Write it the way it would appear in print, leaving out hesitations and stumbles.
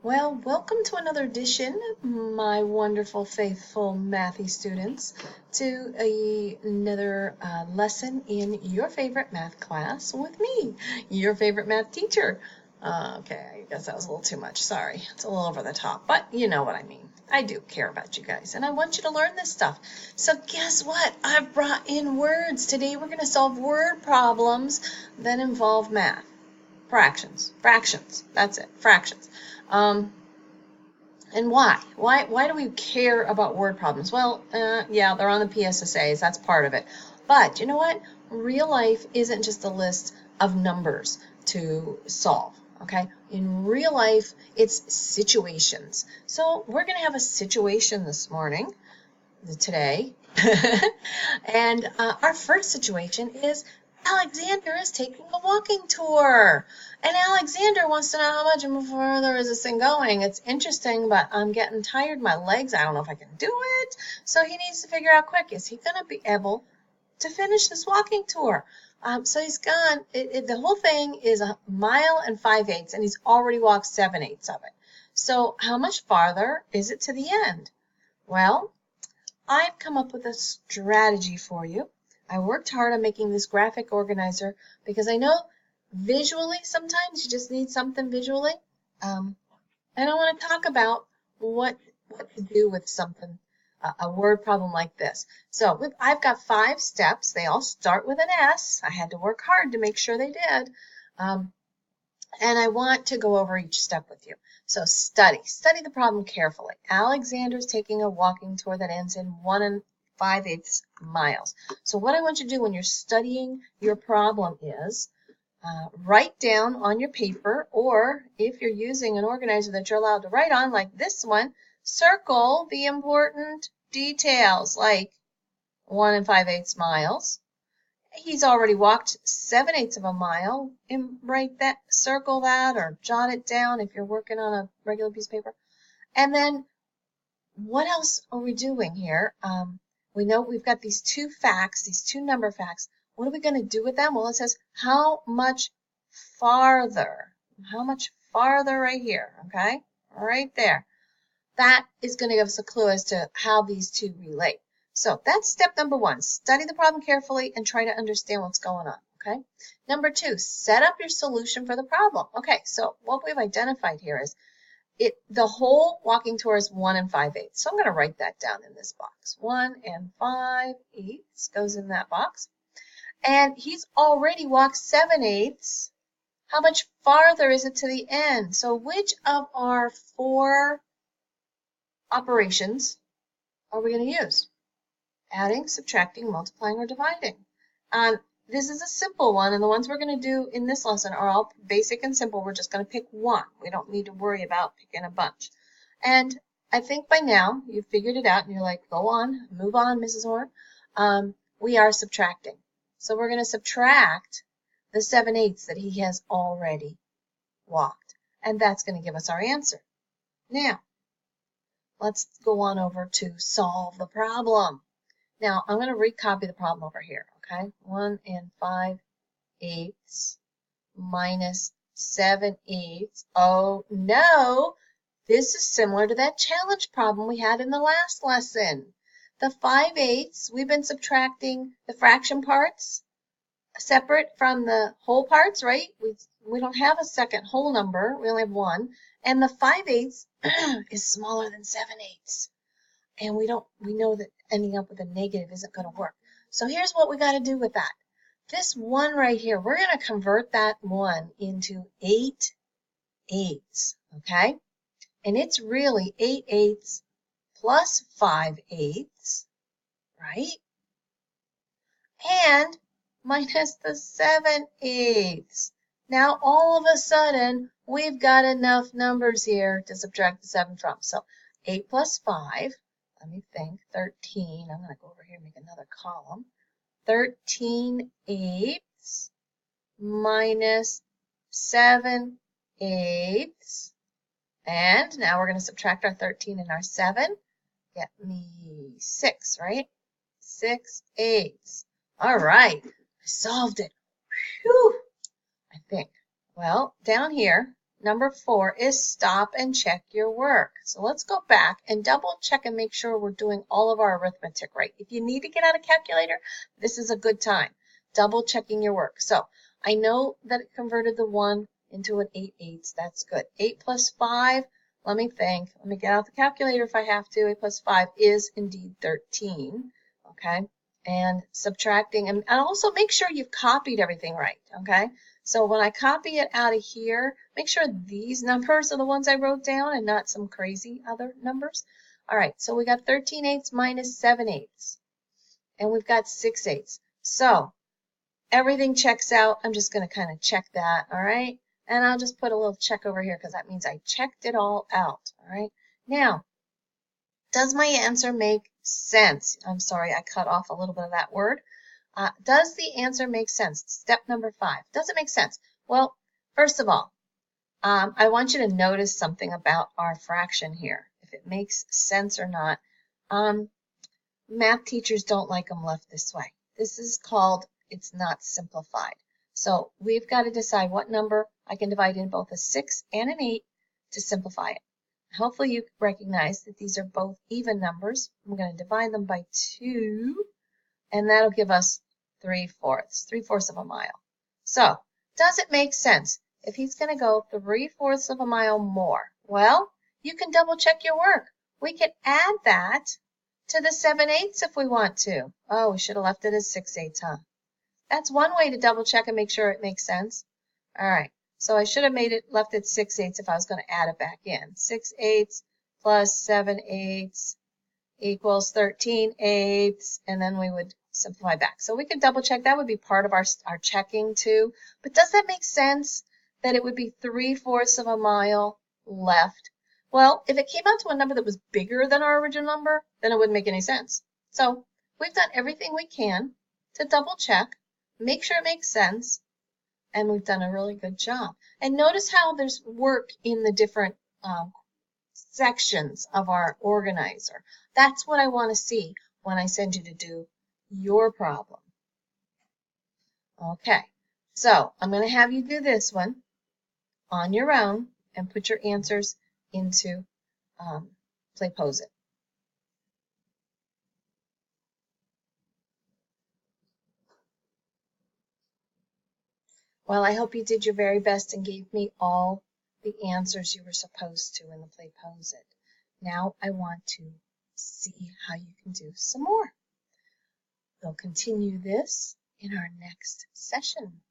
Well, welcome to another edition, my wonderful, faithful mathy students, to another lesson in your favorite math class with me, your favorite math teacher. Okay, I guess that was a little too much. Sorry, it's a little over the top, but you know what I mean. I do care about you guys, and I want you to learn this stuff. So guess what? I've brought in words. Today we're going to solve word problems that involve math. Fractions. That's it, fractions. Um, and why? Why do we care about word problems? Well, yeah, they're on the PSSAs. That's part of it. But you know what? Real life isn't just a list of numbers to solve. Okay? In real life, it's situations. So we're going to have a situation this morning, today. And our first situation is Alexander is taking a walking tour. And Alexander wants to know how much further is this thing going. It's interesting, but I'm getting tired. My legs, I don't know if I can do it. So he needs to figure out quick, is he going to be able to finish this walking tour? So he's gone. The whole thing is 1.5 miles, and he's already walked 7/8 of it. So how much farther is it to the end? Well, I've come up with a strategy for you. I worked hard on making this graphic organizer because I know visually sometimes you just need something visually. And I want to talk about what to do with something, a word problem like this. So I've got 5 steps. They all start with an S. I had to work hard to make sure they did. And I want to go over each step with you. So study the problem carefully. Alexander's taking a walking tour that ends in 1 5/8 miles. So what I want you to do when you're studying your problem is write down on your paper, or if you're using an organizer that you're allowed to write on, like this one, circle the important details, like 1 5/8 miles. He's already walked 7/8 of a mile, and write that, circle that, or jot it down if you're working on a regular piece of paper. And then what else are we doing here? We know we've got these 2 facts, these 2 number facts. What are we going to do with them? Well, it says how much farther. How much farther right here, okay? Right there. That is going to give us a clue as to how these 2 relate. So that's step number 1. Study the problem carefully and try to understand what's going on, okay? Number 2, set up your solution for the problem. Okay, so what we've identified here is the whole walking tour is 1 5/8. So I'm going to write that down in this box. 1 5/8 goes in that box. And he's already walked 7/8. How much farther is it to the end? So which of our 4 operations are we going to use? Adding, subtracting, multiplying, or dividing. This is a simple one, and the ones we're going to do in this lesson are all basic and simple. We're just going to pick one. We don't need to worry about picking a bunch. And I think by now you've figured it out, and you're like, go on, move on, Mrs. Horn. We are subtracting. So we're going to subtract the 7/8 that he has already walked, and that's going to give us our answer. Now, let's go on over to solve the problem. Now, I'm going to recopy the problem over here, okay? 1 5/8 minus 7/8. Oh, no! This is similar to that challenge problem we had in the last lesson. The 5/8, we've been subtracting the fraction parts separate from the whole parts, right? We don't have a second whole number. We only have one. And the 5/8 is smaller than 7/8. And we know that ending up with a negative isn't going to work. So here's what we got to do with that. This 1 right here, we're going to convert that 1 into 8/8, okay? And it's really 8/8 plus 5/8, right? And minus the 7/8. Now all of a sudden, we've got enough numbers here to subtract the 7 from. So 8 plus 5, let me think, 13. I'm going to go over here and make another column. 13/8 minus 7/8. And now we're going to subtract our 13 and our 7. Get me 6, right? 6/8. All right, I solved it. Whew, I think. Well, down here, number 4 is stop and check your work. So let's go back and double check and make sure we're doing all of our arithmetic right. If you need to get out a calculator, this is a good time. Double checking your work. So I know that it converted the 1 into an 8/8. That's good. 8 plus 5, let me think. Let me get out the calculator if I have to. 8 plus 5 is indeed 13. Okay. And subtracting, and also make sure you've copied everything right. Okay. So when I copy it out of here, make sure these numbers are the ones I wrote down and not some crazy other numbers. All right, so we got 13/8 minus 7/8. And we've got 6/8. So everything checks out. I'm just going to kind of check that, all right? And I'll just put a little check over here because that means I checked it all out, all right? Now, does my answer make sense? I'm sorry, I cut off a little bit of that word. Does the answer make sense? Step number 5. Does it make sense? Well, first of all, I want you to notice something about our fraction here, if it makes sense or not. Math teachers don't like them left this way. This is called, it's not simplified. So we've got to decide what number I can divide in both a 6 and an 8 to simplify it. Hopefully you recognize that these are both even numbers. I'm going to divide them by 2, and that'll give us 3/4, 3/4 of a mile. So, does it make sense? If he's going to go 3/4 of a mile more, well, you can double check your work. We can add that to the 7/8 if we want to. Oh, we should have left it as 6/8, huh? That's one way to double check and make sure it makes sense. All right, so I should have left it 6/8 if I was going to add it back in. 6/8 plus 7/8 equals 13/8, and then we would simplify back. So we could double check. That would be part of our checking too. But does that make sense that it would be 3/4 of a mile left? Well, if it came out to a number that was bigger than our original number, then it wouldn't make any sense. So we've done everything we can to double check, make sure it makes sense, and we've done a really good job. And notice how there's work in the different sections of our organizer. That's what I want to see when I send you to do your problem. Okay, so I'm going to have you do this one on your own and put your answers into Playposit. Well, I hope you did your very best and gave me all the answers you were supposed to in the Playposit. Now I want to see how you can do some more. We'll continue this in our next session.